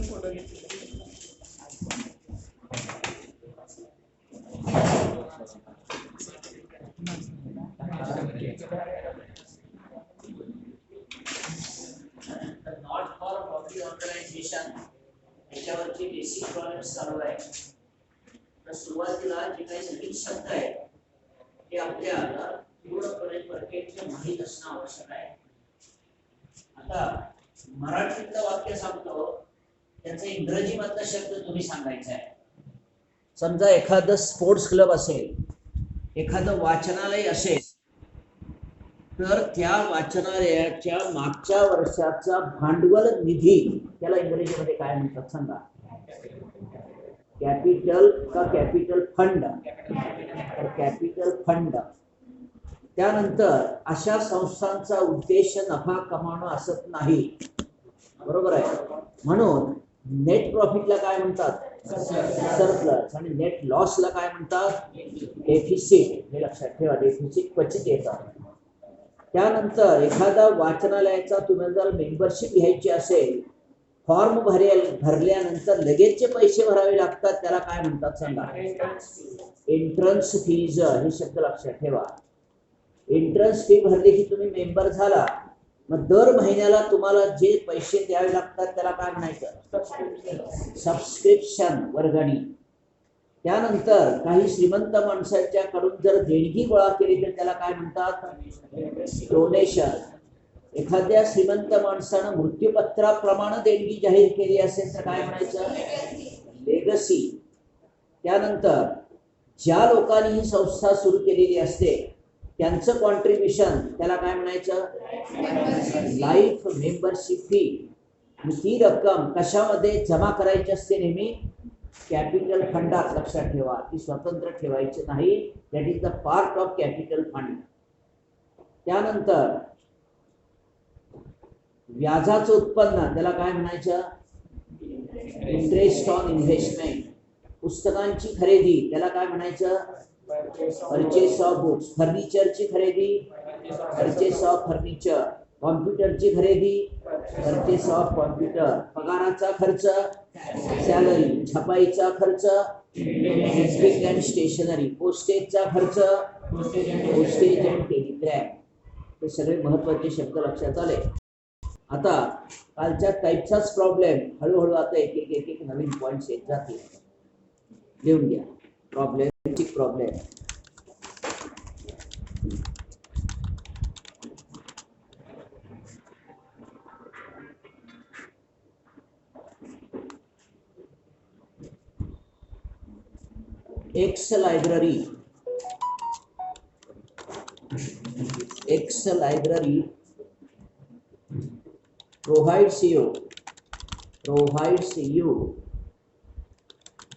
Not for profit organisation याच्यावरची basic problems चालू आहे. तर सुरुवातीला जे काही नवीन शब्द आहेत ते आपल्याला पूर्णपणे परफेक्ट माहीत असणं आवश्यक आहे. आता मराठीतलं वाक्य सांगतो, त्याचा इंग्रजी मधला शब्द तुम्ही सांगायचा आहे. समजा एखादं स्पोर्ट्स क्लब असेल, एखादं वाचनालय असेल, तर त्या वाचनालयाच्या मागच्या वर्षाचा भांडवल निधी त्याला इंग्रजीमध्ये काय म्हणतात सांगा? कॅपिटल का कॅपिटल फंड? तर कॅपिटल फंड. त्यानंतर अशा संस्थांचा उद्देश नफा कमावणं असत नाही, बरोबर आहे. म्हणून नेट प्रॉफिटला काय म्हणतात? सरप्लस. आणि नेट लॉसला काय म्हणतात? डेफिसिट. हे लक्षात ठेवा, डेफिसिट क्वचित येतात. त्यानंतर एखादा वाचनालयाचा तुम्हाला जर मेंबरशिप घ्यायची असेल, फॉर्म भरल्यानंतर लगेचचे पैसे भरावे लागतात, त्याला काय म्हणतात सांगा? Entrance fees. हे शब्द लक्षात ठेवा. एंट्रन्स फी भरली की तुम्ही मेंबर झाला, मग दर महिन्याला तुम्हाला जे पैसे द्यावे लागतात त्याला काय म्हणायचं? सबस्क्रिप्शन, वर्गणी. त्यानंतर काही श्रीमंत माणसाच्या कडून जर देणगी गोळा केली तर त्याला काय म्हणतात? डोनेशन. एखाद्या श्रीमंत माणसानं मृत्यूपत्राप्रमाणे देणगी जाहीर केली असेल तर काय म्हणायचं? लेगसी. त्यानंतर ज्या लोकांनी ही संस्था सुरू केलेली असते त्यांचं कॉन्ट्रीब्युशन त्याला काय म्हणायचं? Life membership fee. आणि ती रक्कम कशामध्ये जमा करायची असते? नेहमी कॅपिटल फंडात. लक्षात ठेवा, ती स्वतंत्र ठेवायची नाही. That is the part of capital fund. त्यानंतर व्याजाचं उत्पन्न त्याला काय म्हणायचं? Interest on investment. पुस्तकांची खरेदी त्याला काय म्हणायचं? Purchase of books. फर्निचरची खरेदी, परचेस ऑफ फर्निचर. कॉम्प्युटरची खरेदी, परचेस ऑफ कॉम्प्युटर. पगाराचा खर्च, सॅलरी. छपाईचा खर्च, टेक्स्टिंग अँड स्टेशनरी. पोस्टेजचा खर्च, पोस्टेज अँड टेलिग्राम. हे सगळे महत्वाचे शब्द लक्षात आले. आता कालच्या टाईपचाच प्रॉब्लेम हळूहळू आता एक एक नवीन पॉइंट्स येत जातील. लिहून घ्या. Problem x library provides you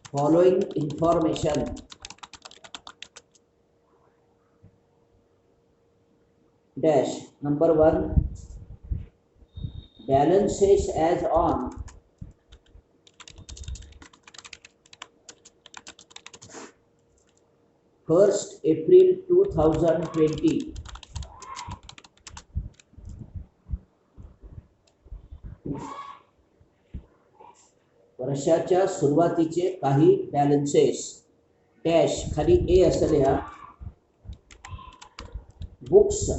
following information. Dash. Number 1, balances as on April 1, 2020. वर्षाच्या सुरुवातीचे काही बॅलन्सेस. डॅश. खाली ए असं लिहा. बुक्स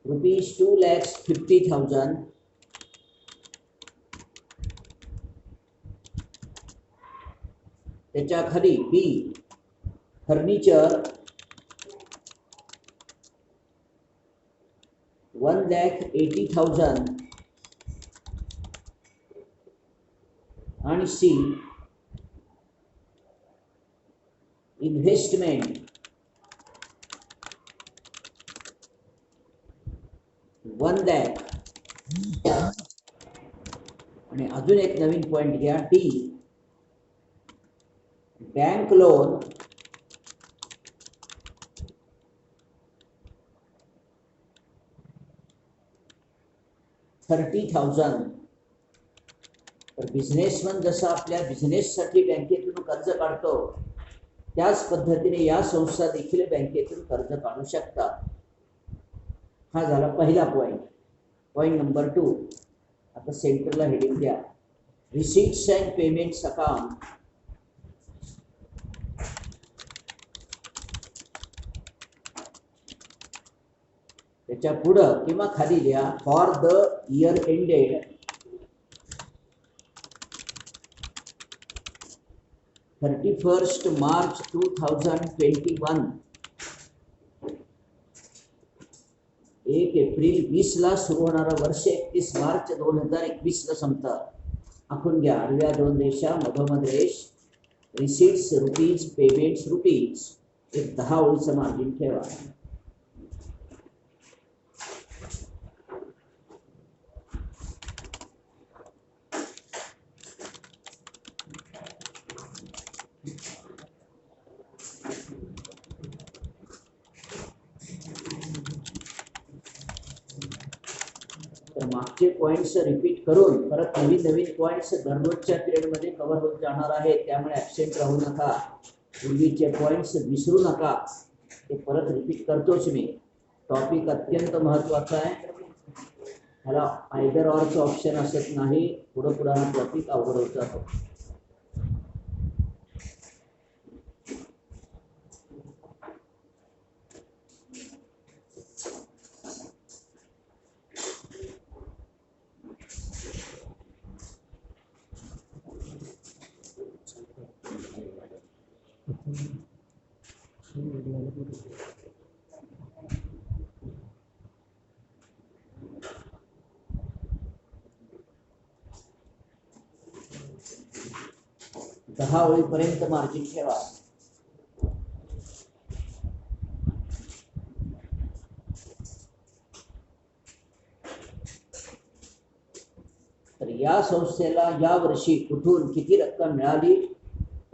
₹2,50,000. त्याच्या खाली बी. फर्निचर ₹1,80,000. आणि सी. इन्व्हेस्टमेंट ₹1,00,000. आणि अजून एक नवीन पॉइंट घ्या. डी. Bank loan ₹30,000. तर बिझनेसमन जसं आपल्या बिझनेससाठी बँकेतून कर्ज काढतो त्याच पद्धतीने या संस्था देखील बँकेतून कर्ज काढू शकतात. हा झाला पहिला पॉइंट. पॉइंट नंबर 2, आता सेंटरला हेडिंग द्या, रिसीट्स अँड पेमेंट्स अकाउंट. त्याच्या पुढं किंवा खाली द्या for the year ended 31 March 2021. 1 April 20 ला सुरू होणारं वर्ष 31 मार्च 2021 ला संपतं. आखून घ्या, आडव्या 2 रेषा, मधोमध रेष, रिसीट्स रुपीज, पेमेंट्स रुपीज. एक 10 ओळीचं मार्जिन ठेवा. तर मागचे पॉइंट्स रिपीट करून परत नवीन नवीन पॉइंट्स दररोजच्या पिरियडमध्ये कव्हर होत जाणार आहेत. त्यामुळे ॲब्सेंट राहू नका. पूर्वीचे पॉइंट्स विसरू नका. ते परत रिपीट करतोच मी. टॉपिक अत्यंत महत्त्वाचा आहे. ह्याला आयदर ऑरचं ऑप्शन असत नाही. पुढं पुढं हा टॉपिक अवघड होत जातो. दहा ओळीपर्यंत मार्जिन ठेवा. तर या संस्थेला या वर्षी कुठून किती रक्कम मिळाली,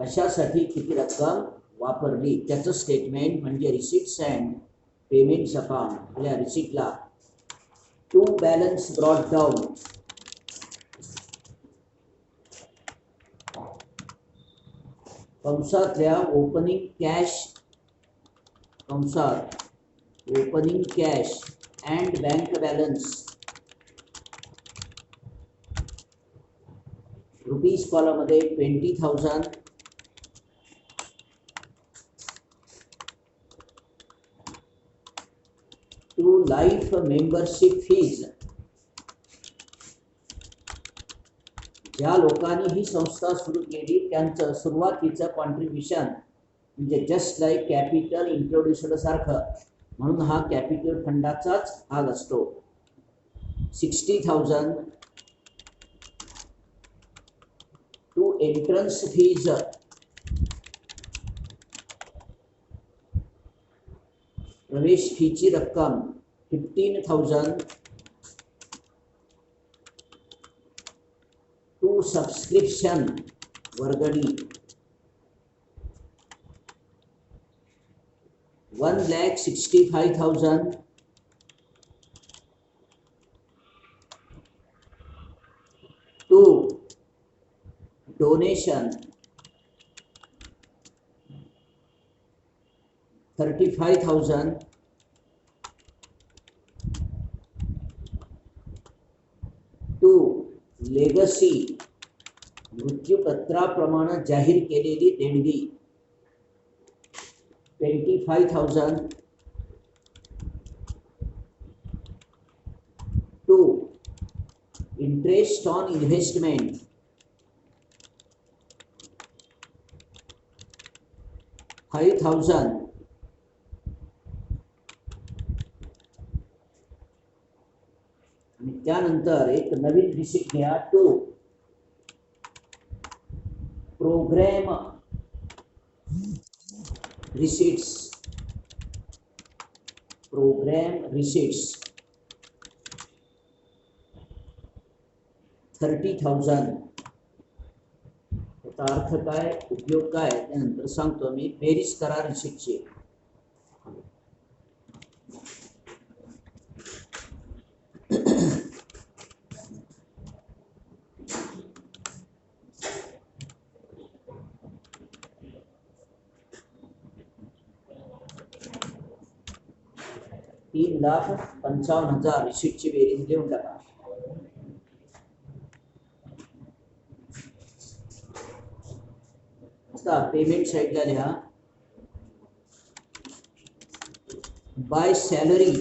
कशासाठी किती रक्कम वापरली, त्याचं स्टेटमेंट म्हणजे रिसीट्स अँड पेमेंट्स अकाउंट. आपल्या रिसीटला टू बॅलन्स ब्रॉट डाऊन कंसातल्या opening cash and bank balance rupees कॉलममध्ये 20,000 टू लाईफ मेंबरशिप फीज. ज्या लोकांनी ही संस्था सुरू केली त्यांचं सुरुवातीचं कॉन्ट्रीब्युशन म्हणजे जस्ट लाईक कॅपिटल इंट्रोड्युसड सारखं, म्हणून हा कॅपिटल फंडाचाच भाग असतो. 60,000 टू एंट्रन्स फीज, प्रवेश फीची रक्कम 15,000 टू सबस्क्रिप्शन वर्गणी 1,65,000 टू डोनेशन 35,000 टू लेगसी मृत्यूपत्राप्रमाणे जाहीर केलेली देणगी 25,000 टू इंटरेस्ट ऑन इन्व्हेस्टमेंट 5,000 आणि त्यानंतर एक नवीन रिसीट घ्या टू प्रोग्राम रिसीट्स 30,000. त्याचा अर्थ काय, उपयोग काय त्यानंतर सांगतो मी. बेरीज करा रिसीटची. $3,55,000 रिसीटची बेरीज लिहून टाका. आता पेमेंट साइडला लिहा, by salary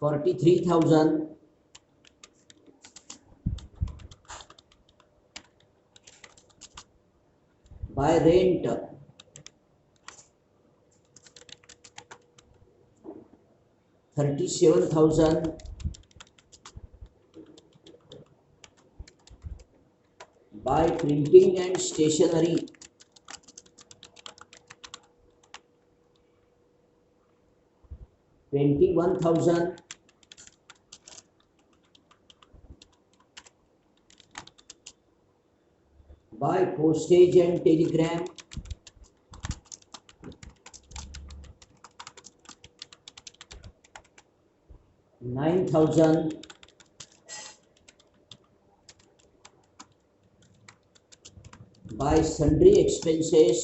$43,000, by rent $37,000, by printing and stationery $21,000, by postage and telegram $9,000, by sundry expenses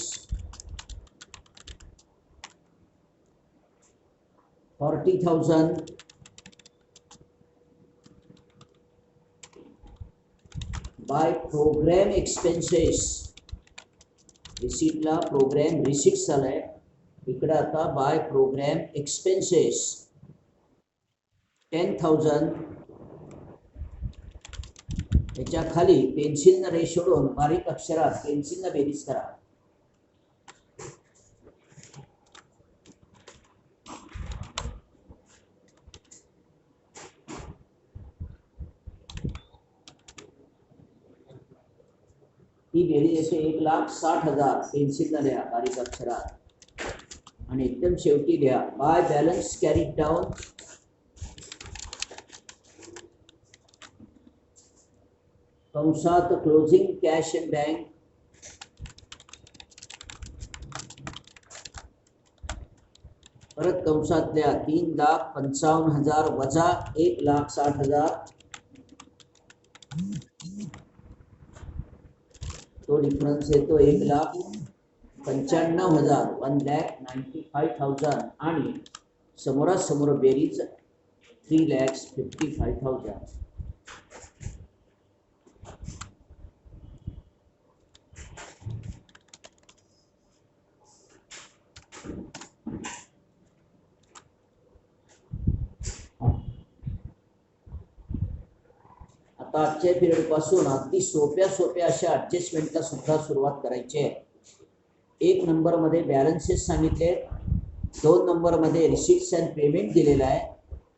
$40,000, by programme expenses, रिसीटला प्रोग्राम रिसीट्स आलाय, इकडे आता बाय प्रोग्राम एक्सपेन्सेस $10,000, याच्या खाली पेन्सिलनं रेष ओढून बारीक अक्षरात पेन्सिलनं बेरीज करा. ही बेरीज येते 1,60,000, पेन्सिलनं लिहा बारीक अक्षरात आणि एकदम शेवटी लिहा बाय बॅलन्स कॅरीड डाऊन कंसात क्लोजिंग कॅश इन बँक परत कंसातल्या 3,55,000 वजा 1,60,000, तो डिफरन्स येतो 1,95,000 1,95,000 आणि समोरासमोर बेरीज 3,55,000. आता आजच्या पिरियड पासून अगदी सोप्या अशा ऍडजस्टमेंटला सुद्धा सुरुवात करायची आहे. 1 नंबरमध्ये बॅलन्सेस सांगितले, 2 नंबरमध्ये रिसीट्स अँड पेमेंट दिलेला आहे.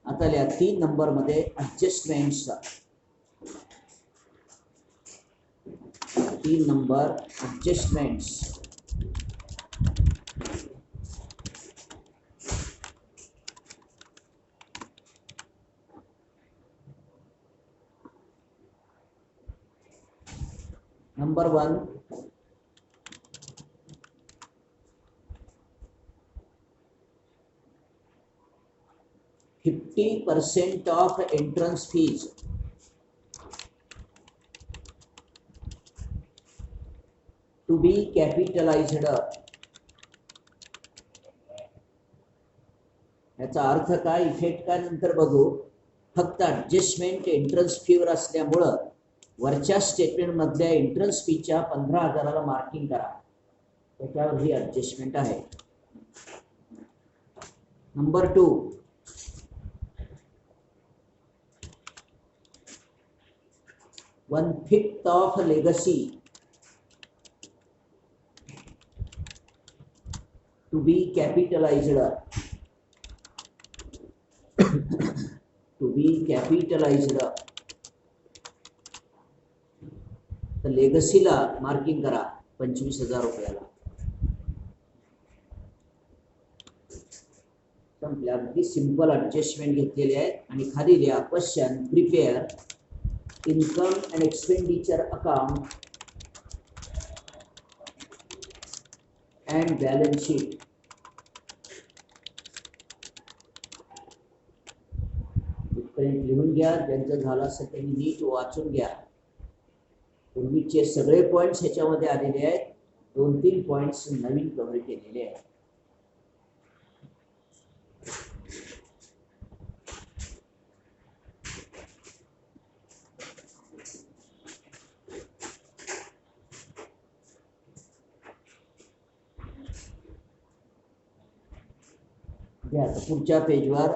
आता या 3 नंबरमध्ये adjustments, 3 number adjustments. Number 1, $50% of entrance fees to be capitalized. याचा अर्थ काय, इफेक्ट काय नंतर बघू. फक्त ऍडजस्टमेंट एंट्रन्स फीवर असल्यामुळं वरच्या स्टेटमेंट मधल्या एंट्रन्स फीच्या 15,000ला मार्किंग करा, त्याच्यावर ही ऍडजस्टमेंट आहे. Number 2, $1/5 of legacy to be capitalized. To be capitalized. तर लेगसीला मार्किंग करा 25,000 रुपयाला. संपल्या. अगदी सिंपल ऍडजस्टमेंट घेतलेले आहेत. आणि खाली लिहा question, prepare income and expenditure account and balance sheet. इथपर्यंत लिहून घ्या, ज्यांचं झालं असेल त्यांनी नीट वाचून घ्या. पूर्वीचे सगळे पॉइंट्स ह्याच्यामध्ये आलेले आहेत, 2-3 पॉइंट्स नवीन कव्हर केलेले आहेत. घ्या. तर पुढच्या पेजवर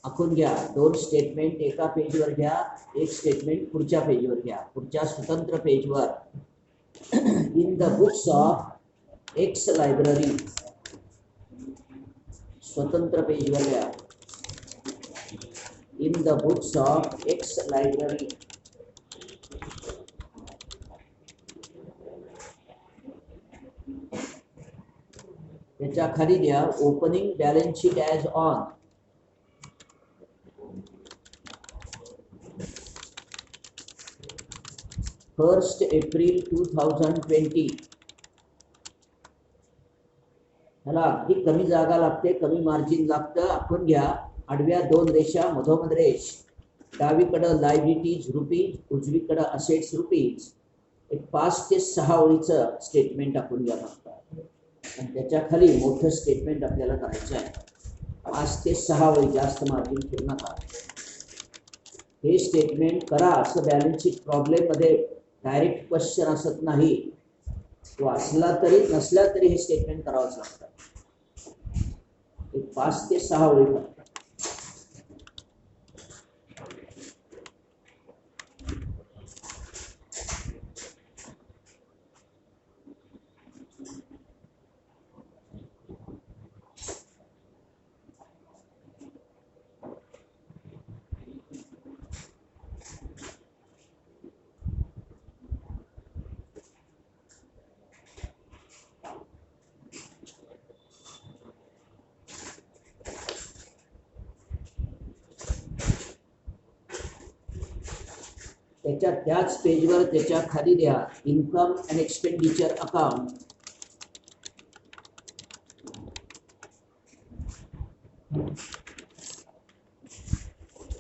आखून घ्या. दोन स्टेटमेंट एका पेजवर घ्या, एक स्टेटमेंट पुढच्या पेजवर घ्या. पुढच्या स्वतंत्र पेजवर in the books of x library, स्वतंत्र पेजवर घ्या. In the books of x library, त्याच्या खाली द्या opening balance sheet as on. First April 2020. ह्याला अगदी कमी जागा लागते, कमी मार्जिन लागतं. आखून घ्या. आडव्या दोन रेषा, मधोमध रेष. डावीकडं लायबिलिटीज रुपीज, उजवीकडं असेट्स रुपीज. एक 5 ते 6 ओळीचं स्टेटमेंट आखून घ्या फक्त. आणि त्याच्या खाली मोठं स्टेटमेंट आपल्याला करायचं आहे. 5 ते 6 ओळी, जास्त मार्जिन ठेवू नका. हे स्टेटमेंट करा. असं बॅलन्स शीट प्रॉब्लेममध्ये डायरेक्ट क्वेश्चन असत नाही. तो असला तरी नसला तरी हे स्टेटमेंट करावंच लागतं. एक 5 ते 6 ओळी फक्त. त्याच्या त्याच पेजवर त्याच्या खाली द्या income and expenditure account.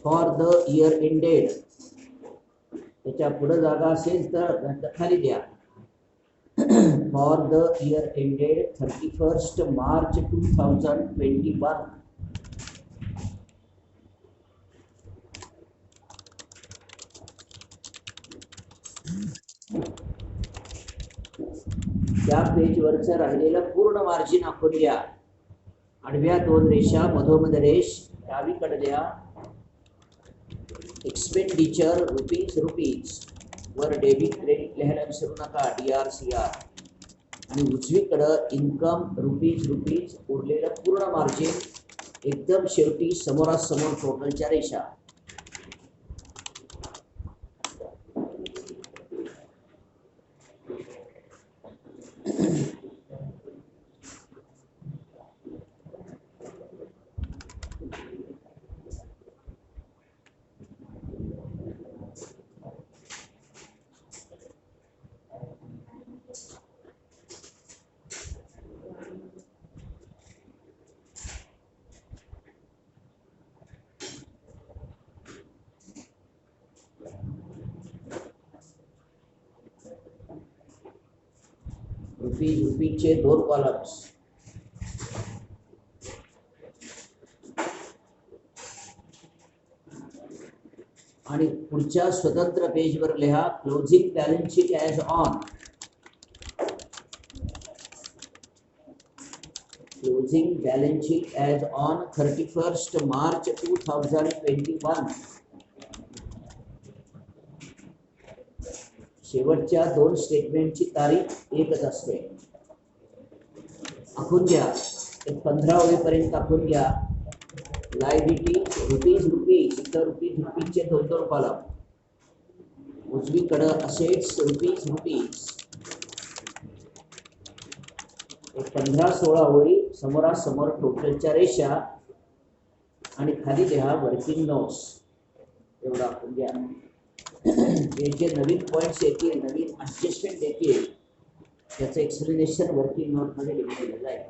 For the year ended. त्याच्या पुढे जागा असेल तर खाली द्या for the year ended 31 March 2021. त्या पेजवरचं राहिलेलं पूर्ण मार्जिन आखून घ्या. आडव्या दोन रेषा, मधोमध रेष. डावीकडे द्या एक्सपेंडिचर रुपीज वर डेबिट क्रेडिट लिहायला विसरू नका, DRCR. आणि उजवीकडं इन्कम रुपीज. उरलेलं पूर्ण मार्जिन एकदम शेवटी समोरासमोर टोटलच्या रेषा. रुपीजचे 2 कॉलम्स. आणि पुढच्या स्वतंत्र पेजवर लिहा closing balance sheet as on. Closing balance sheet as on 31 March 2021. शेवटच्या 2 स्टेटमेंटची तारीख एकच असते. आखून घ्या. एक 15 ओळीपर्यंत आखून घ्या. लायबिलिटी रुपीज इथं रुपीजचे 2 कॉलम. उजवीकडं असेट्स रुपीज. एक 15-16 ओळी, समोरासमोर टोटलच्या रेषा. आणि खाली द्या वर्किंग नोट्स. एवढं आखून घ्या. जे नवीन पॉईंट्स येतील, नवीन ॲडजस्टमेंट येतील, त्याचं एक्सप्लेनेशन वर्किंग नोटमध्ये लिहिलेलं जाईल.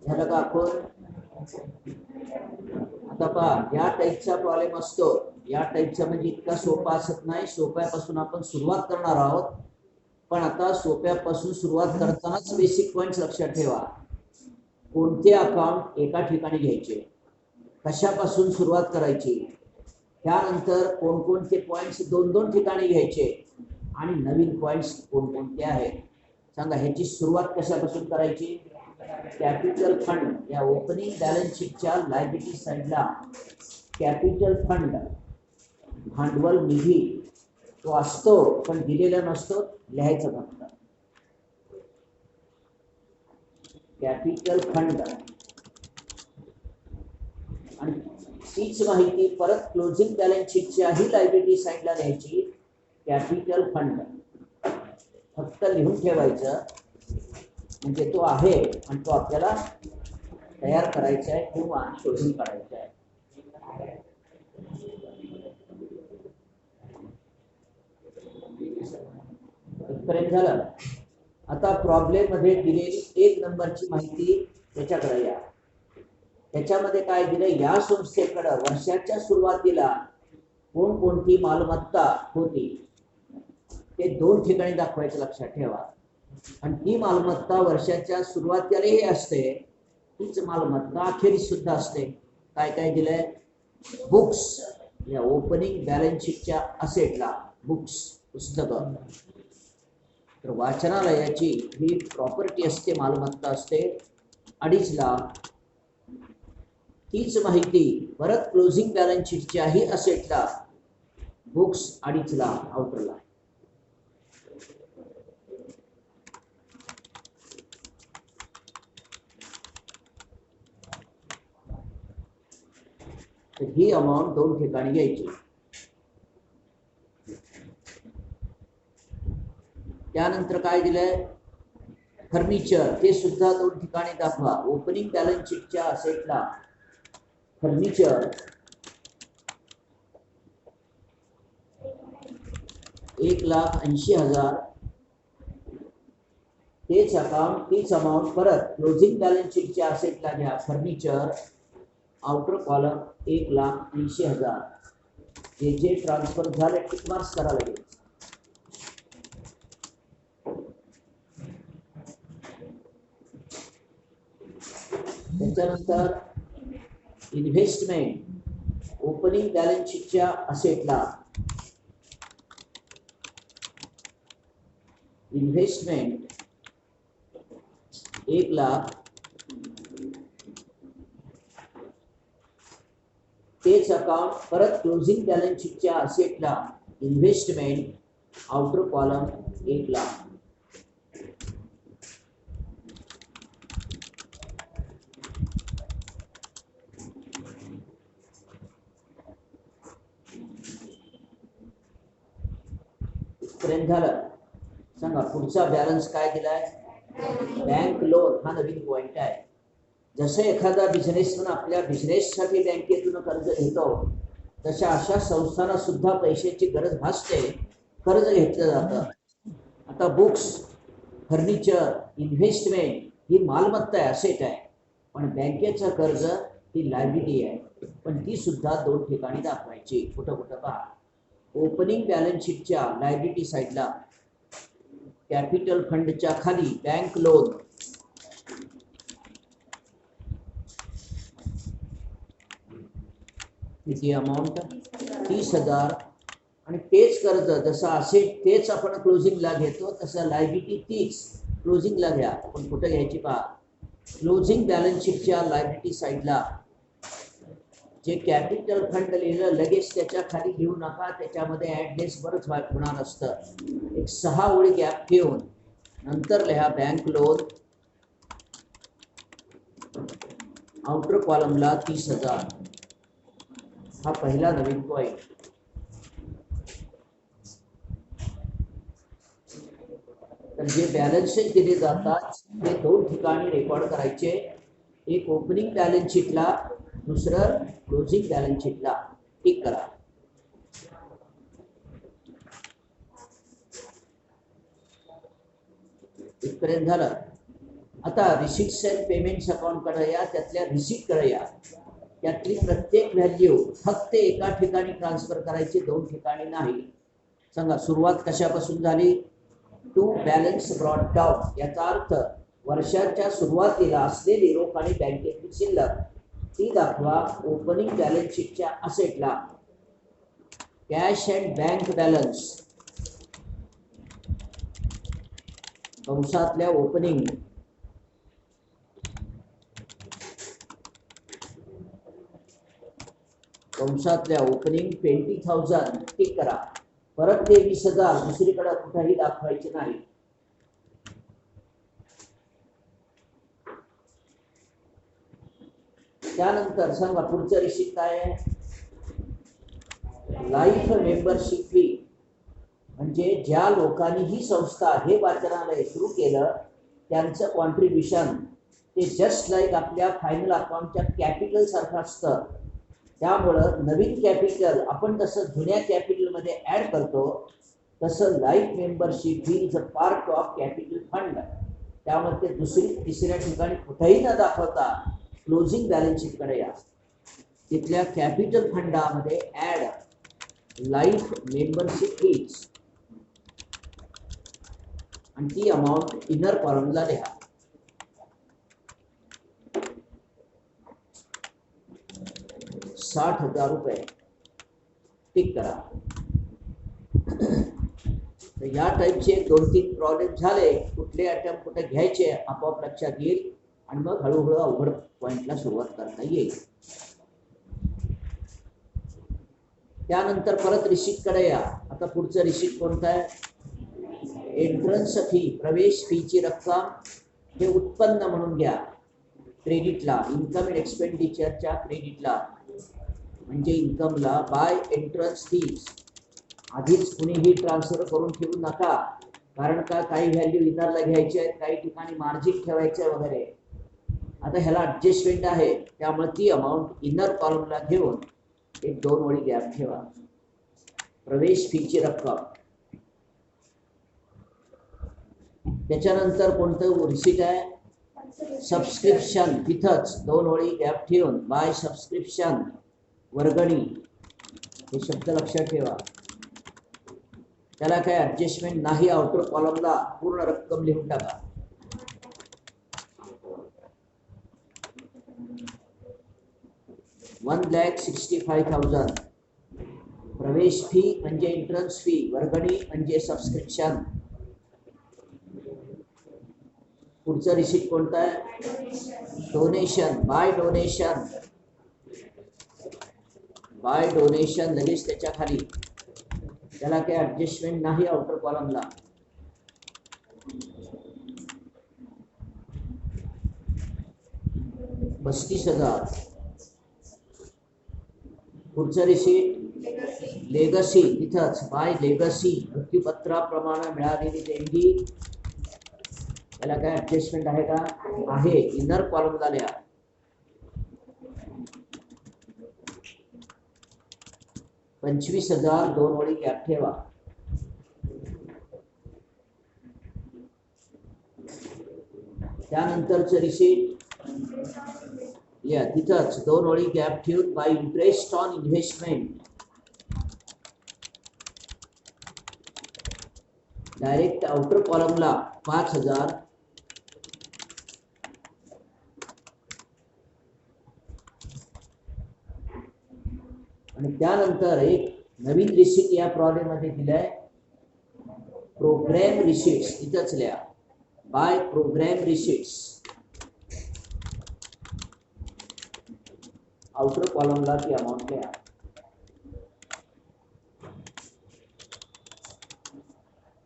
झालं का आपण आता पहा या टाईपचा प्रॉब्लेम असतो. या टाईपचा म्हणजे इतका सोपा असत नाही. सोप्यापासून आपण सुरुवात करणार आहोत, पण आता सोप्यापासून सुरुवात करतानाच बेसिक पॉइंट्स लक्षात ठेवा. कोणते अकाउंट एका ठिकाणी घ्यायचे, कशापासून सुरुवात करायची, त्यानंतर कोणकोणते पॉइंट्स दोन दोन ठिकाणी घ्यायचे आणि नवीन पॉइंट्स कोणकोणते आहेत सांगा. ह्याची सुरुवात कशापासून करायची. कॅपिटल फंड या ओपनिंग बॅलन्स शीटच्या लायबिलिटी साइडला कॅपिटल फंड भांडवल निधी तो असतो, पण दिलेला नसतो, लिहायचं फक्त. कॅपिटल फंड आणि तीच माहिती परत क्लोजिंग बॅलन्स शीटच्याही लायबिलिटी साइडला लिहायची. कॅपिटल फंड फक्त लिहून ठेवायचं, म्हणजे तो आहे आणि तो आपल्याला तयार करायचा आहे किंवा शोधून काढायचा आहे. इथपर्यंत झालं. आता प्रॉब्लेम मध्ये दिलेली 1 नंबरची माहिती त्याच्याकडे या. त्याच्यामध्ये काय दिलं, या संस्थेकडे वर्षाच्या सुरुवातीला कोणकोणती मालमत्ता होती ते 2 ठिकाणी दाखवायचं, लक्षात ठेवा. आणि ती मालमत्ता वर्षाच्या सुरुवातीलाही असते, तीच मालमत्ता अखेरीस सुद्धा असते. काय काय दिलंय, बुक्स या ओपनिंग बॅलन्स शीटच्या असेटला बुक्स पुस्तकं. तर वाचनालयाची ही प्रॉपर्टी असते, मालमत्ता असते 2.5 लाख. तीच माहिती परत क्लोजिंग बॅलन्स शीटच्याही असेटला बुक्स 2.5 लाख आउटरला. तर ही अमाऊंट 2 ठिकाणी घ्यायची. त्यानंतर काय दिलंय, फर्निचर, ते सुद्धा 2 ठिकाणी दाखवा. ओपनिंग बॅलन्स शीटच्या असेटला फर्निचर 1,80,000. तेच अकाउंट, तीच अमाऊंट परत क्लोजिंग बॅलन्स शीटच्या असेटला घ्या. Furniture outer column 1,80,000. जे जे ट्रान्सफर झाले टिक मार्क्स करा लागेल. त्याच्यानंतर इन्व्हेस्टमेंट ओपनिंग बॅलन्स शीटच्या असेटला इन्व्हेस्टमेंट 1 लाख. तेच अकाउंट परत क्लोजिंग बॅलन्स शीटच्या असेटला इन्व्हेस्टमेंट आउटर कॉलम 1 लाख. इथपर्यंत झालं. सांगा पुढचा बॅलन्स काय दिलाय? बँक लोन हा नवीन पॉइंट आहे. जसं एखादा बिझनेसमन आपल्या बिझनेससाठी बँकेतून कर्ज घेतो तशा अशा संस्थांना सुद्धा पैशाची गरज भासते, कर्ज घेतलं जातं. आता बुक्स, फर्निचर, इन्व्हेस्टमेंट ही मालमत्ता आहे, असेट आहे. पण बँकेचं कर्ज ही लायबिलिटी आहे, पण ती सुद्धा दोन ठिकाणी दाखवायची. कुठं कुठं पहा. ओपनिंग बॅलन्स शीटच्या लायबिलिटी साईडला कॅपिटल फंडच्या खाली बँक लोन, किती अमाऊंट? 30,000. आणि तेच कर्ज जसं असेट तेच आपण क्लोजिंगला घेतो तसं लायबिलिटी तीच क्लोजिंगला घ्या. पण कुठं घ्यायची पहा. क्लोजिंग बॅलन्स शीटच्या लायबिलिटी साईडला जे कॅपिटल फंड लिहिलं लगेच त्याच्या खाली घेऊ नका, त्याच्यामध्ये ॲड्रेस बरंच होणार असतं. एक 6 ओळी गॅप ठेवून नंतर लिहा बँक लोन, आउटर कॉलमला 30,000. हा पहिला नवीन पॉइंट. तर जे बॅलन्सेस दिले जातात ते दोन ठिकाणी रेकॉर्ड करायचे. एक ओपनिंग बॅलन्स शीटला, दुसरं क्लोजिंग बॅलन्स शीटला. टिक करा. इथपर्यंत झालं. आता रिसिट्स अँड पेमेंट्स अकाउंटकडे या. त्यातल्या रिसिटकडे या. त्यातली प्रत्येक व्हॅल्यू फक्त एका ठिकाणी ट्रान्सफर करायची, दोन ठिकाणी नाही. सांगा सुरुवात कशापासून झाली? To balance brought down. याचा अर्थ वर्षाच्या सुरुवातीला असलेली रोख आणि बँकेतील शिल्लक ती दाखवा ओपनिंग बॅलन्स शीटच्या असेटला. कॅश अँड बँक बॅलन्स कंसातल्या ओपनिंग, कंसातल्या ओपनिंग 20,000. टिक करा. परत ते 20,000 दुसरीकडे कुठेही दाखवायचे नाही. त्यानंतर सांगा पुढचं रिसिप्ट काय आहे? Life membership fee. म्हणजे ज्या लोकांनी ही संस्था हे वाचनालय सुरू केलं त्यांचं कॉन्ट्रीब्युशन ते जस्ट लाईक आपल्या फायनल अकाउंटच्या कॅपिटल सारखं असतं. त्यामुळं नवीन कॅपिटल आपण जसं जुन्या कॅपिटलमध्ये ॲड करतो तसं life membership he is a part of capital fund. त्यामुळे ते दुसरी तिसऱ्या ठिकाणी कुठेही न दाखवता क्लोजिंग बॅलन्स शीटकडे या. तिथल्या कॅपिटल फंडामध्ये ॲड लाईफ मेंबरशिप फीज आणि ती अमाऊंट इनर कॉलमला लिहा. ₹60,000. टिक करा. तर या टाईपचे 2-3 प्रॉब्लेम झाले. कुठले आयटम कुठे घ्यायचे आपोआप लक्षात येईल आणि मग हळूहळू अवघड पॉईंटला सुरुवात करता येईल. त्यानंतर परत रिसिप्टकडे या. आता पुढचं रिसिप्ट कोणतं आहे? एंट्रन्स फी, प्रवेश फीची रक्कम हे उत्पन्न म्हणून घ्या. क्रेडिटला, इन्कम अँड एक्सपेंडिचरच्या क्रेडिटला म्हणजे इन्कमला बाय एंट्रन्स फीज. आधीच कुणीही ट्रान्सफर करून ठेवू नका, कारण का काही व्हॅल्यू इनरला घ्यायचे आहेत, काही ठिकाणी मार्जिन ठेवायचे वगैरे. आता ह्याला ॲडजस्टमेंट आहे त्यामुळे ती अमाऊंट इनर कॉलमला घेऊन एक 2 ओळी गॅप ठेवा. प्रवेश फीची रक्कम. त्याच्यानंतर कोणतं रिसिट आहे? सबस्क्रिप्शन. तिथंच 2 ओळी गॅप ठेवून बाय सबस्क्रिप्शन वर्गणी हे शब्द लक्षात ठेवा. त्याला काय ॲडजस्टमेंट नाही. आउटर कॉलमला पूर्ण रक्कम लिहून टाका. $1,65,000. प्रवेश फी म्हणजे एंट्रन्स फी, वर्गणी म्हणजे सबस्क्रिप्शन. पुढचं रिसिप्ट कोणतं आहे? Donation. By donation. By donation लगेच त्याच्या खाली. त्याला काही ॲडजस्टमेंट नाही आउटर कॉलमला. $35,000. पुढचं रिसीट लेगसी, तिथंच बाय लेगसी मृत्यूपत्राप्रमाणे मिळालेली देणगी. त्याला काय ऍडजस्टमेंट आहे का? आहे. इनर कॉलमला लिहा 25,000 दोन ओळी गॅप ठेवा. त्यानंतरचं रिसीट या तिथंच दोन ओळी गॅप ठेवून by interest on investment direct outer कॉलमला 5,000. आणि त्यानंतर एक नवीन रिसीट या प्रॉब्लेम मध्ये दिलाय प्रोग्राम रिसीट्स. इथंच लिहा बाय प्रोग्राम रिसीट्स. आउटर कॉलमला ती अमाउंट लिहा.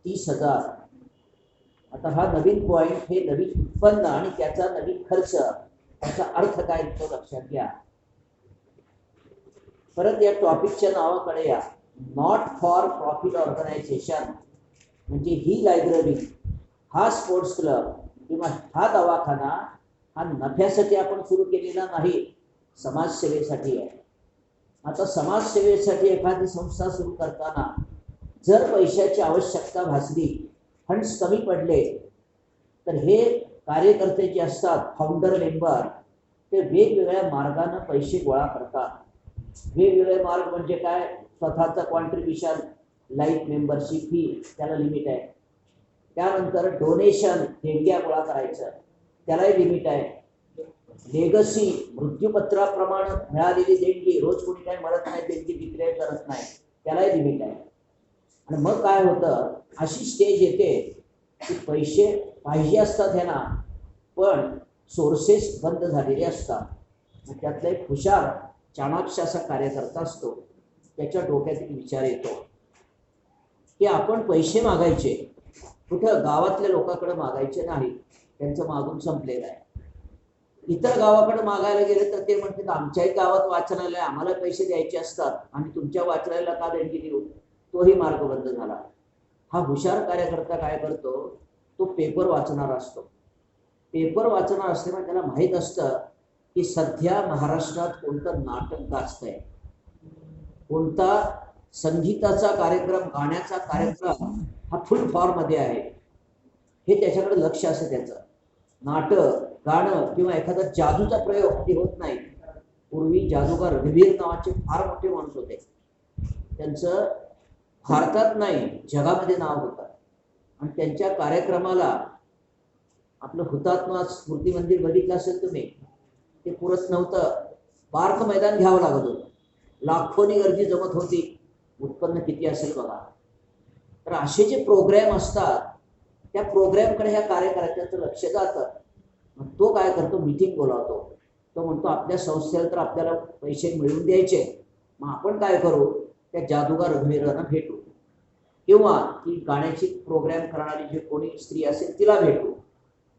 $30,000. आता हा नवीन पॉइंट, हे नवीन उत्पन्न आणि त्याचा नवीन खर्च, त्याचा अर्थ काय तो लक्षात घ्या. परत या टॉपिकच्या नावाकडे या. नॉट फॉर प्रॉफिट ऑर्गनायझेशन म्हणजे ही लायब्ररी, हा स्पोर्ट्स क्लब किंवा हा दवाखाना हा नफ्यासाठी आपण सुरू केलेला नाही, समाजसेवेसाठी आहे. आता समाजसेवेसाठी एखादी संस्था सुरू करताना जर पैशाची आवश्यकता भासली, फंड्स कमी पडले, तर हे कार्यकर्ते जे असतात फाउंडर मेंबर, ते वेगवेगळ्या मार्गाने पैसे गोळा करतात. वेगवेगळे मार्ग म्हणजे काय? स्वतःचा कॉन्ट्रीब्युशन, लाईफ मेंबरशिप फी, त्याला लिमिट आहे. त्यानंतर डोनेशन, देणग्या गोळा करायचं, त्यालाही लिमिट आहे. लेगसी, मृत्यूपत्राप्रमाणे मिळालेली देणगी, रोज कोणी काही मरत नाही, देणगी डिक्लेअर करत नाही, त्यालाही लिमिट आहे. आणि मग काय होतं, अशी स्टेज येते की पैसे पाहिजे असतात ह्यांना, पण सोर्सेस बंद झालेले असतात. त्यातला एक हुशार चाणाक्ष असा कार्यकर्ता असतो, त्याच्या डोक्यात एक विचार येतो की आपण पैसे मागायचे कुठं? गावातल्या लोकांकडे मागायचे नाही, त्यांचं मागून संपलेलं आहे. इतर गावाकडे मागायला गेले तर ते म्हणतात आमच्याही गावात वाचनालय, आम्हाला पैसे द्यायचे असतात आणि तुमच्या वाचनालयाला का देणगी देऊ? तोही मार्ग बंद झाला. हा हुशार कार्यकर्ता काय करतो, तो पेपर वाचणार असतो. पेपर वाचणार असताना त्याला माहीत असतं की सध्या महाराष्ट्रात कोणतं नाटक गाजतंय, कोणता संगीताचा कार्यक्रम, गाण्याचा कार्यक्रम हा फुल फॉर्म मध्ये आहे, हे त्याच्याकडे लक्ष असतं त्याचं. नाटक, गाणं किंवा एखादा जादूचा प्रयोग ते होत नाही. पूर्वी जादूगार रघुवीर नावाचे फार मोठे माणूस होते, त्यांचं भारतात नाही जगामध्ये नाव होतं. आणि त्यांच्या कार्यक्रमाला आपलं हुतात्मा स्मृती मंदिर बघितलं असेल तुम्ही, ते पुरत नव्हतं, पार्क मैदान घ्यावं लागत होतं. लाखोनी गर्दी जमत होती. उत्पन्न किती असेल बघा. तर असे जे प्रोग्रॅम असतात, त्या प्रोग्रॅमकडे ह्या कार्यकर्त्याचं लक्ष जातं. मग तो काय करतो, मीटिंग बोलावतो. तो म्हणतो आपल्या संस्थेला तर आपल्याला पैसे मिळवून द्यायचे, मग आपण काय करू, त्या जादूगार रघुवीरांना भेटू, किंवा ती गाण्याची प्रोग्रॅम करणारी जी कोणी स्त्री असेल तिला भेटू,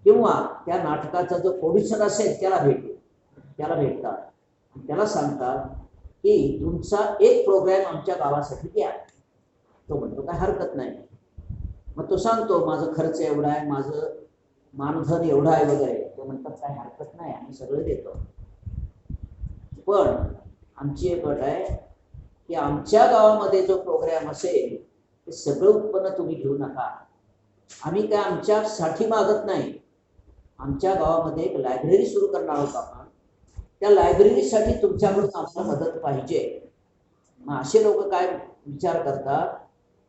किंवा त्या नाटकाचा जो प्रोड्युसर असेल त्याला भेटू. त्याला भेटतात, त्याला सांगतात की तुमचा एक प्रोग्रॅम आमच्या गावासाठी द्या. तो म्हणतो काय हरकत नाही. मग तो सांगतो माझा खर्च एवढा आहे, माझं मानधन एवढं आहे वगैरे. तो म्हणतात काय हरकत नाही, आम्ही सगळं देतो, पण आमची एक अट आहे की आमच्या गावामध्ये जो प्रोग्रॅम असेल ते सगळं उत्पन्न तुम्ही घेऊ नका. आम्ही काय आमच्यासाठी मागत नाही, आमच्या गावामध्ये एक लायब्ररी सुरू करणार आहोत आपण, त्या लायब्ररीसाठी तुमच्याकडून आम्हाला मदत पाहिजे. मग असे लोक काय विचार करतात,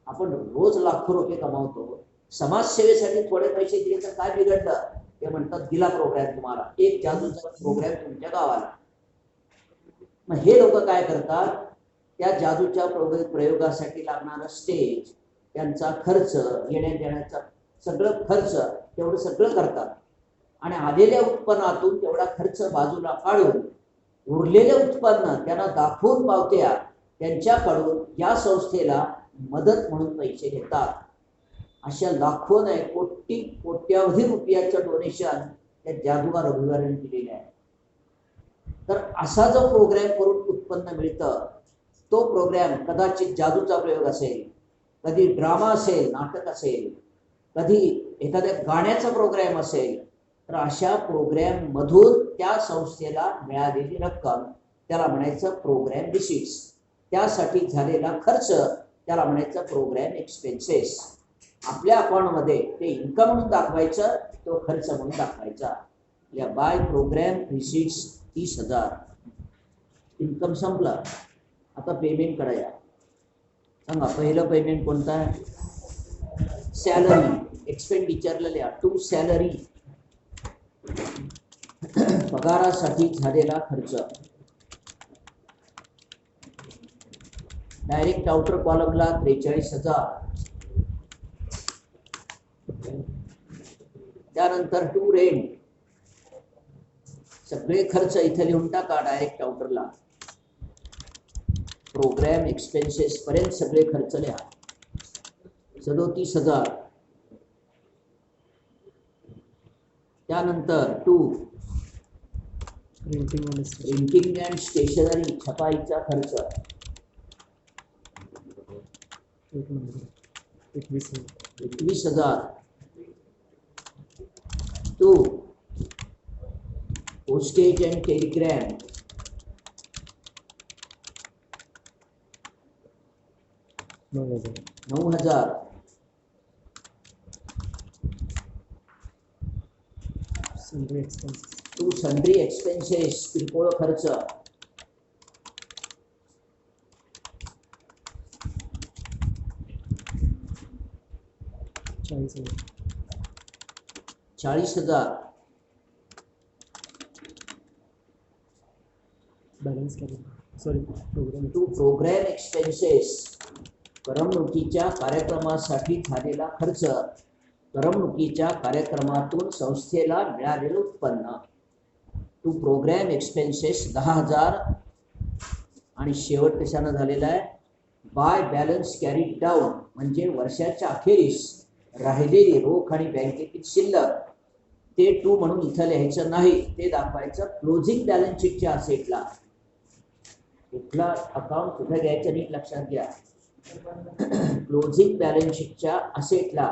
आपण रोज लाखो रुपये कमावतो, समाजसेवेसाठी थोडे पैसे दिले तर काय बिघडलं? ते म्हणतात दिला प्रोग्रॅम तुम्हाला, एक जादूचा प्रोग्रॅम तुमच्या गावाला. मग हे लोक काय करतात, त्या जादूच्या प्रयोगासाठी लागणारा स्टेज, त्यांचा खर्च, येण्या देण्याचा सगळं खर्च, तेवढं सगळं करतात. आणि आलेल्या उत्पन्नातून तेवढा खर्च बाजूला काढून उरलेले उत्पन्न त्यांना दाखवून पावत्या त्यांच्याकडून या संस्थेला मदत म्हणून पैसे घेतात. अशा लाखो नाही कोट्यावधी रुपयाचं डोनेशन त्या जादूगार रघुवीरांनी दिलेले आहे. तर असा जो प्रोग्राम करून उत्पन्न मिळतं तो प्रोग्रॅम कदाचित जादूचा प्रयोग असेल, कधी ड्रामा असेल, नाटक असेल, कधी एखाद्या गाण्याचा प्रोग्रॅम असेल, तर अशा प्रोग्रॅम मधून त्या संस्थेला मिळालेली रक्कम त्याला म्हणायचं प्रोग्रॅम रिसीट्स. त्यासाठी झालेला खर्च त्याला म्हणायचं प्रोग्रॅम एक्सपेन्सेस. आपल्या अकाउंटमध्ये ते इन्कम म्हणून दाखवायचं, तो खर्च म्हणून दाखवायचा. या बाय प्रोग्रॅम रिसीट्स 30,000. इन्कम संपला. आता पेमेंट करायला सांगा. पहिलं पेमेंट कोणतं आहे? सॅलरी. एक्सपेंडिचरला लिहा टू सॅलरी. पगारासाठी झालेला खर्च. Direct outer कॉलमला 43,000. त्यानंतर टू रेंट. सगळे खर्च इथे लिहून टाका डायरेक्ट आउटरला. प्रोग्रॅम एक्सपेन्सेस पर्यंत सगळे खर्च लिहा. 37,000. त्यानंतर टू प्रिंटिंग अँड स्टेशनरी, छपाईचा खर्च 21,000. To postage and telegram 9,000. To sundry expenses, किरकोळ खर्च 40,000. टू प्रोग्रॅम एक्सपेन्सेस, करमणुकीच्या कार्यक्रमासाठी झालेला खर्च, करमणुकीच्या कार्यक्रमातून संस्थेला मिळालेलं उत्पन्न. To programme expenses 10,000. आणि शेवट कशानं झालेला आहे? बाय बॅलन्स कॅरीड डाऊन, म्हणजे वर्षाच्या अखेरीस राहिलेली रोख आणि बँकेतील शिल्लक. ते टू म्हणून इथं लिहायचं नाही, ते दाखवायचं क्लोजिंग बॅलन्स शीटच्या असेटला. कुठला अकाउंट कुठे घ्यायचं नीट लक्षात घ्या. क्लोजिंग बॅलन्स शीटच्या असेटला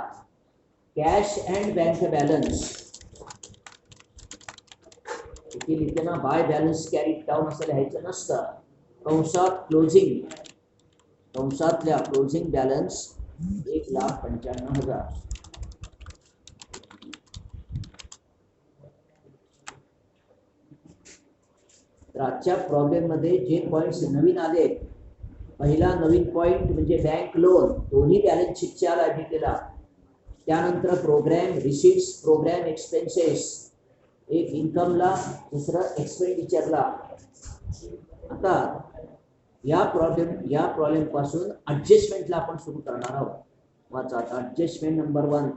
कॅश अँड बँक बॅलन्स. इथे लिहिते ना बाय बॅलन्स कॅरीड डाऊन असं लिहायचं नसतं. कंसात क्लोजिंग, कंसातल्या क्लोजिंग बॅलन्स 1,95,000. तर आजच्या प्रॉब्लेम मध्ये जे पॉइंट्स नवीन आले, पहिला नवीन पॉइंट म्हणजे बँक लोन, दोन्ही बॅलन्स शीटच्या लायबिलिटीला. त्यानंतर प्रोग्रॅम रिसीट्स, प्रोग्रॅम एक्सपेन्सेस, एक इन्कमला, दुसरं एक्सपेंडिचरला. आता या प्रॉब्लेम पासून ऍडजस्टमेंटला आपण सुरू करणार आहोत. वाचा आता. Adjustment number 1,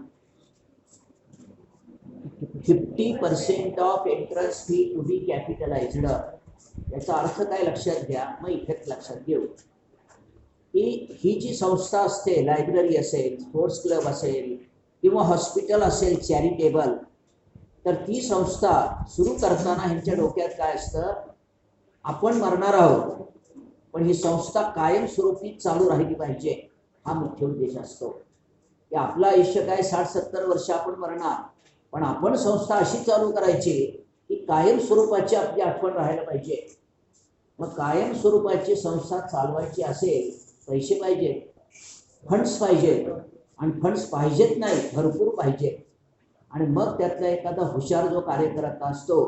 50% of entrance fee to be capitalised. याचा अर्थ काय लक्षात घ्या, मग इफेक्ट लक्षात घेऊ. की ही जी संस्था असते, लायब्ररी असेल, स्पोर्ट्स क्लब असेल किंवा हॉस्पिटल असेल चॅरिटेबल, तर ती संस्था सुरू करताना ह्यांच्या डोक्यात काय असतं, आपण मरणार आहोत पण ही संस्था कायमस्वरूपी चालू राहिली पाहिजे, हा मुख्य उद्देश असतो. की आपलं आयुष्य काय 60-70 वर्ष आपण मरणार, पण आपण संस्था अशी चालू करायची की कायम स्वरूपाची आपली आठवण राहायला पाहिजे. मग कायम स्वरूपाची संस्था चालवायची असेल, पैसे पाहिजे, फंड्स पाहिजे. आणि फंड्स पाहिजेत नाही, भरपूर पाहिजे. आणि मग त्यातला एखादा हुशार जो कार्यकर्ता असतो,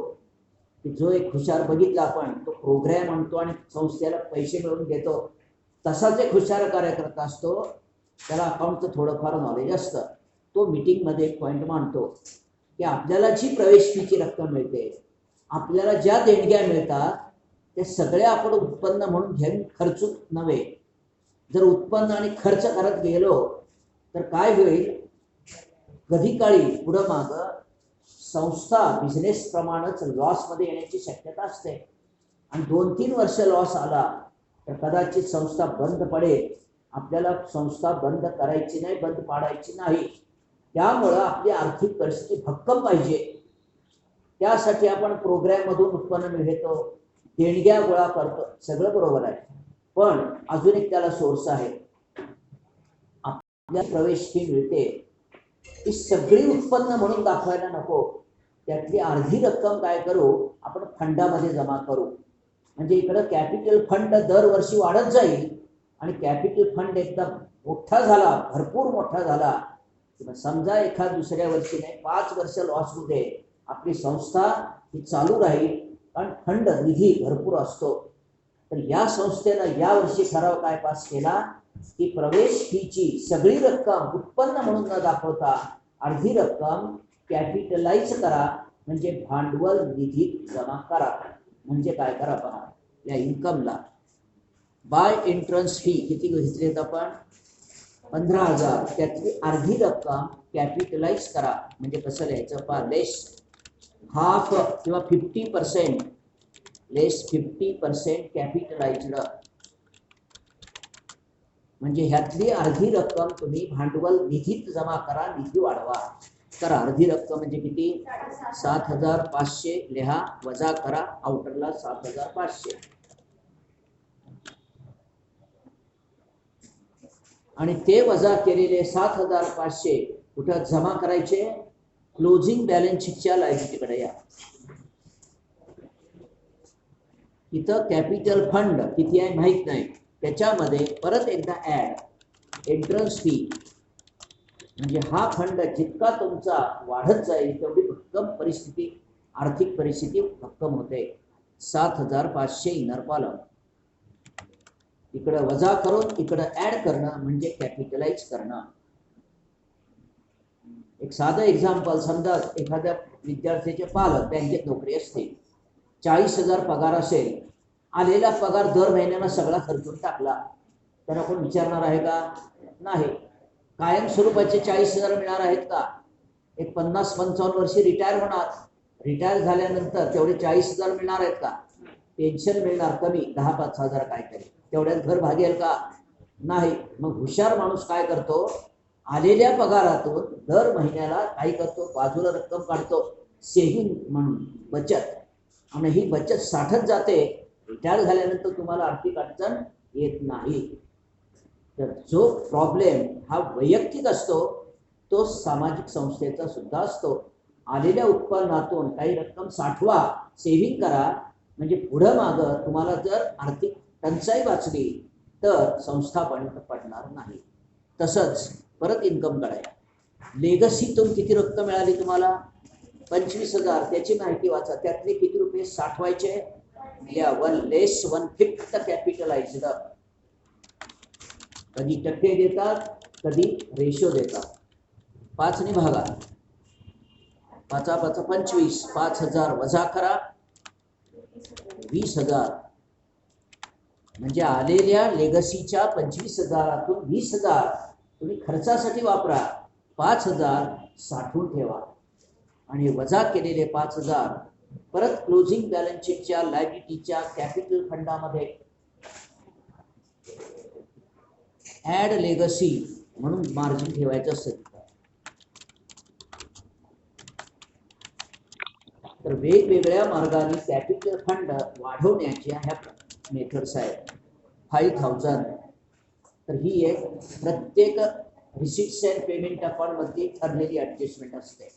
की जो एक हुशार बघितला आपण, तो प्रोग्रॅम आणतो आणि संस्थेला पैसे मिळवून घेतो, तसाच एक हुशार कार्यकर्ता असतो, त्याला अकाउंटचं थोडंफार नॉलेज असतं. तो मीटिंगमध्ये एक पॉईंट मांडतो की आपल्याला जी प्रवेश फीची रक्कम मिळते, आपल्याला ज्या देणग्या मिळतात, ते सगळे आपण उत्पन्न म्हणून घेऊन खर्चून नव्हे. जर उत्पन्न आणि खर्च करत गेलो तर काय होईल, कधी काळी पुढं माग संस्था बिझनेस प्रमाणेच लॉसमध्ये येण्याची शक्यता असते. आणि 2-3 वर्ष लॉस आला तर कदाचित संस्था बंद पडेल. आपल्याला संस्था बंद करायची नाही, बंद पाडायची नाही. त्यामुळं आपली आर्थिक परिस्थिती भक्कम पाहिजे. त्यासाठी आपण प्रोग्रॅम मधून उत्पन्न मिळवतो, देणग्या गोळा करतो, सगळं बरोबर आहे. पण अजून एक त्याला सोर्स आहे. आपल्या प्रवेश फी मिळते ती सगळी उत्पन्न म्हणून दाखवायला नको, त्यातली अर्धी रक्कम काय करू आपण फंडामध्ये जमा करू. म्हणजे इकडं कॅपिटल फंड दरवर्षी वाढत जाईल आणि कॅपिटल फंड एकदा मोठा झाला, भरपूर मोठा झाला, समजा एखाद दुसऱ्या वर्षी नाही 5 वर्ष लॉस मध्ये आपली संस्था ही चालू राहील, कारण फंड निधी भरपूर असतो. तर या संस्थेनं या वर्षी ठराव काय पास केला की प्रवेश फीची सगळी रक्कम उत्पन्न म्हणून न दाखवता अर्धी रक्कम कॅपिटलाइज करा, म्हणजे भांडवल निधीत जमा करा. म्हणजे काय करा पहा, या इन्कमला बाय एंट्रन्स फी किती घेतली आपण 15,000, त्यातली अर्धी रक्कम कॅपिटलाइज करा. म्हणजे कसं लिहायचं पहा, लेस हाफ किंवा 50%, लेस 50% कॅपिटलाइज्ड, म्हणजे ह्यातली अर्धी रक्कम तुम्ही भांडवल निधीत जमा करा, निधी वाढवा. तर अर्धी रक्कम म्हणजे किती 7,500 लिहा, वजा करा आउटरला 7,500. आणि ते वजा केलेले 7,500 कुठं जमा करायचे, क्लोजिंग बॅलन्स शीटच्या लायबिलिटीकडे या. इथं कॅपिटल फंड किती आहे माहित नाही, त्याच्यामध्ये परत एकदा ऍड एंट्रन्स फी, म्हणजे हा फंड जितका तुमचा वाढत जाईल तेवढी भक्कम परिस्थिती, आर्थिक परिस्थिती भक्कम होते. 7,500 इनर कॉलम, इकडं वजा करून इकडं ऍड करणं म्हणजे कॅपिटलाइज करणं. एक साधं एक्झाम्पल, समजा एखाद्या विद्यार्थ्याचे पालक बँकेत नोकरी असते, 40,000 पगार असेल, आलेला पगार दर महिन्याला सगळा खर्चून टाकला, त्यांना कोण विचारणार आहे का? नाही. कायम स्वरूपाचे 40,000 मिळणार आहेत का? एक 50-55 वर्षी रिटायर होणार, रिटायर झाल्यानंतर तेवढे 40,000 मिळणार आहेत का? पेन्शन मिळणार कमी 10-5,000 काहीतरी, तेवढ्यात घर भागेल का? नाही. मग हुशार माणूस काय करतो, आलेल्या पगारातून दर महिन्याला काही करतो, बाजूला रक्कम काढतो, सेव्हिंग म्हणून बचत, आणि ही बचत साठत जाते. रिटायर झाल्यानंतर तुम्हाला आर्थिक अडचण येत नाही. तर जो प्रॉब्लेम हा वैयक्तिक असतो तो सामाजिक संस्थेचा सुद्धा असतो. आलेल्या उत्पन्नातून काही रक्कम साठवा, सेव्हिंग करा, म्हणजे पुढं मागं तुम्हाला जर आर्थिक टंचाई वाचली तर संस्था बंद पडणार नाही. तसंच परत इन्कम कळायला, लेगसीतून किती रक्कम मिळाली तुम्हाला 25,000, त्याची माहिती वाचा. त्यातले किती रुपये साठवायचे, या 1/5 कॅपिटलाइज्ड. कधी टक्के देतात, कधी रेशो देतात. 5 ने भागा, 5 25, 5,000 वजा करा 20,000, म्हणजे आलेल्या लेगसीच्या 25,000तून 20,000 तुम्ही खर्चासाठी वापरा, 5,000 साठवून ठेवा, आणि वजा केलेले 5,000 परत क्लोजिंग बॅलन्स शीटच्या लायबिलिटीच्या कॅपिटल फंडामध्ये ऍड लेगसी म्हणून मार्जिन ठेवायचं असतं. तर वेगवेगळ्या मार्गाने कॅपिटल फंड वाढवण्याच्या ह्या मेथड्स आहेत. 5,000, तर ही एक प्रत्येक रिसिप्ट्स अँड पेमेंट अकाउंट मध्ये ठरलेली ऍडजस्टमेंट असते.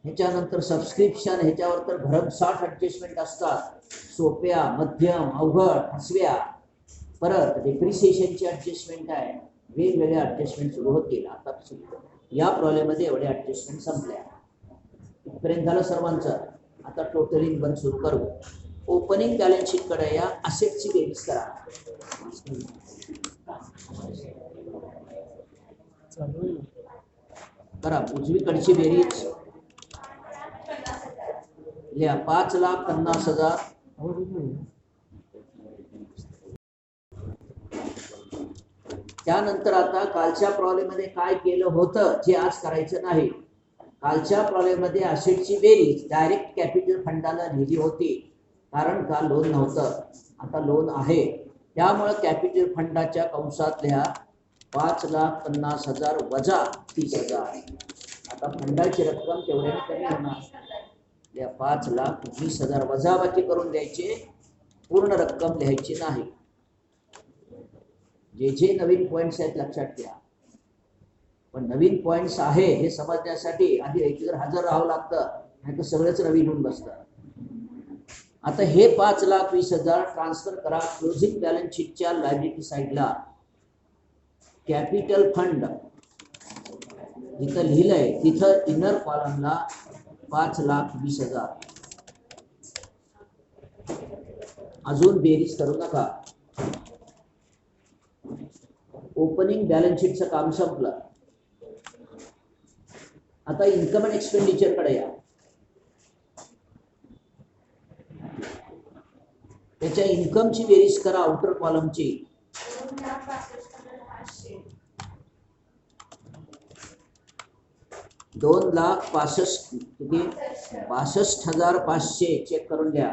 ह्याच्यानंतर सबस्क्रिप्शन, ह्याच्यावर तर भरमसाठ ऍडजस्टमेंट असतात, सोप्या, मध्यम, अवघड, फसव्या. परत डिप्रिसिएशनची ऍडजस्टमेंट आहे, वेगवेगळ्या ऍडजस्टमेंट सुरू होतील. आता या प्रॉब्लेममध्ये एवढ्या ऍडजस्टमेंट संपल्या. इथपर्यंत झालं सर्वांचं. आता टोटलिंग बंद सुरू करू. ओपनिंग बॅलन्स शीट कडे या, असेटची बेरीज करा. करा उजवीकडची बेरीज, लिहा 5,50,000. त्यानंतर आता कालच्या प्रॉब्लेम मध्ये काय केलं होतं जे आज करायचं नाही. कालच्या प्रॉब्लेम मध्ये असेटची बेरीज डायरेक्ट कॅपिटल फंडाला लिहिली होती, कारण का लोन नव्हतं, आता लोन आहे. त्यामुळे कॅपिटल फंडाच्या कंसात लिहा 5,50,000 वजा 30,000. आता फंडाची रक्कम तेवढ्याने कमी होणार, या 5,20,000 वजाबाकी करून द्यायचे पूर्ण रक्कम लिहायची नाही. जे जे नवीन पॉइंट्स आहेत लक्षात घ्या. पण नवीन पॉइंट्स आहे हे समजण्यासाठी आधी रेग्युलर हजर राहावं लागतं, नाही तर सगळंच नवीन होऊन बसतं. आता हे 5,20,000 ट्रान्सफर करा क्लोजिंग बॅलन्स शीटच्या लायबिलिटी साईडला. कॅपिटल फंड जिथं लिहिलंय तिथं इनर कॉलमला 5,20,000. अजून बेरीज करू नका. ओपनिंग बॅलन्स शीटचं काम संपलं. आता इन्कम अँड एक्सपेंडिचर कडे या. त्याच्या इन्कमची बेरीज करा आउटर कॉलमची. 2,62,500 चेक करून द्या.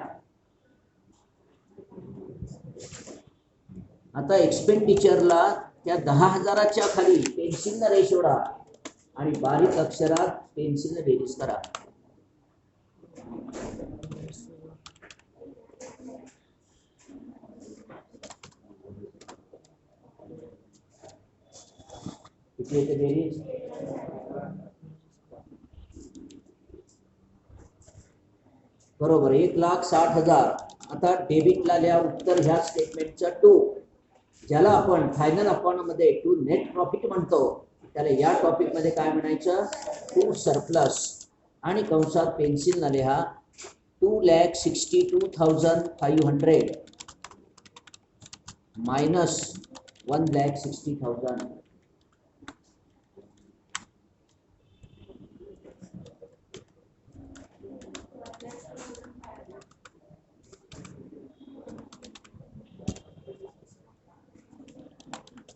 आता एक्सपेंडिचरला त्या 10,000च्या खाली पेन्सिलनं रेष ओढा आणि बारीक अक्षरात पेन्सिलने बेरीज करा. किती येते बेरीज? बरोबर 1,60,000. आता डेबिटला लिहा उत्तर ह्या स्टेटमेंटचं 2, ज्याला आपण फायनल अकाउंटमध्ये टू नेट प्रॉफिट म्हणतो, त्याला या टॉपिक मध्ये काय म्हणायचं? To surplus. आणि कंसात पेन्सिलनं लिहा 2,62,500 मायनस 1,60,000.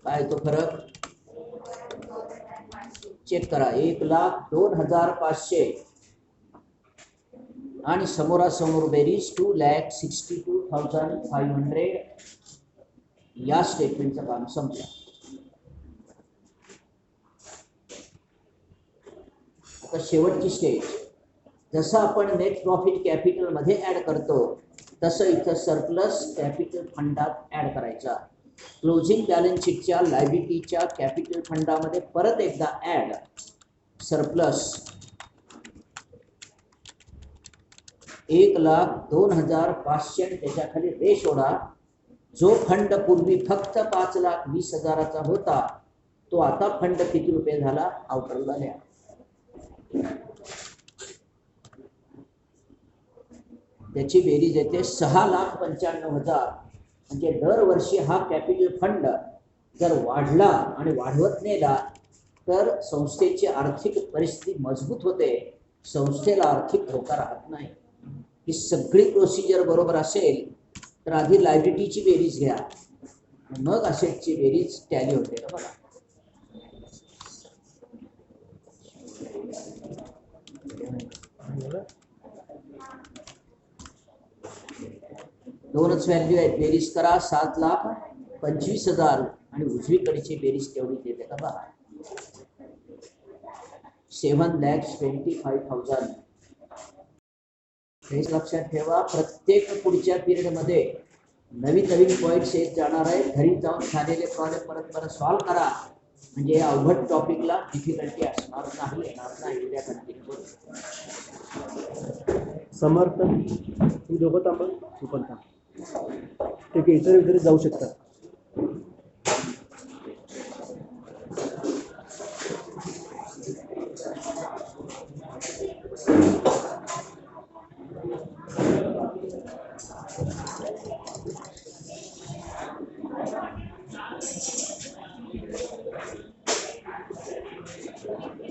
काय तो फरक? चेक करा. 1,02,500 आणि समोरासमोर बेरीज 2,62,500. या स्टेटमेंटचं काम संपलं. आता शेवटची स्टेज. जसं आपण नेट प्रॉफिट कॅपिटल मध्ये ऍड करतो तसं इथं सरप्लस कॅपिटल फंडात ऍड करायचा. क्लोजिंग बॅलन्स शीटच्या लायबिलिटीच्या कॅपिटल फंडामध्ये परत एकदा ऍड सरप्लस 1,02,500 आणि त्याच्या खाली रेष ओढा. जो फंड पूर्वी फक्त 5,20,000चा होता तो आता फंड किती रुपये झाला आउटरला लिहा. त्याची बेरीज येते 6,95,000. म्हणजे दरवर्षी हा कॅपिटल फंड जर वाढला आणि वाढवत नेला तर संस्थेची आर्थिक परिस्थिती मजबूत होते, संस्थेला आर्थिक धोका राहत नाही. ही सगळी प्रोसिजर बरोबर असेल तर आधी लायबिलिटीची बेरीज घ्या, मग असेटची बेरीज टॅली होते. का बघा, दोनच व्हॅल्यू आहेत. बेरीज करा 7,25,000 आणि उजवीकडची बेरीज तेवढीच येते. का बघा 7,25,000. हे लक्षात ठेवा. प्रत्येक पुढच्या पिरियड मध्ये नवीन नवीन पॉइंट्स येत जाणार आहेत. घरी जाऊन झालेले प्रॉब्लेम परत परत सॉल्व्ह करा, म्हणजे या अवघड टॉपिकला डिफिकल्टी असणार नाही, येणार नाही. उद्या कंटिन्यू करू. समर्थ ही दोघं थांबून तू पण थांब. ठीक आहे, इतर जाऊ शकतात.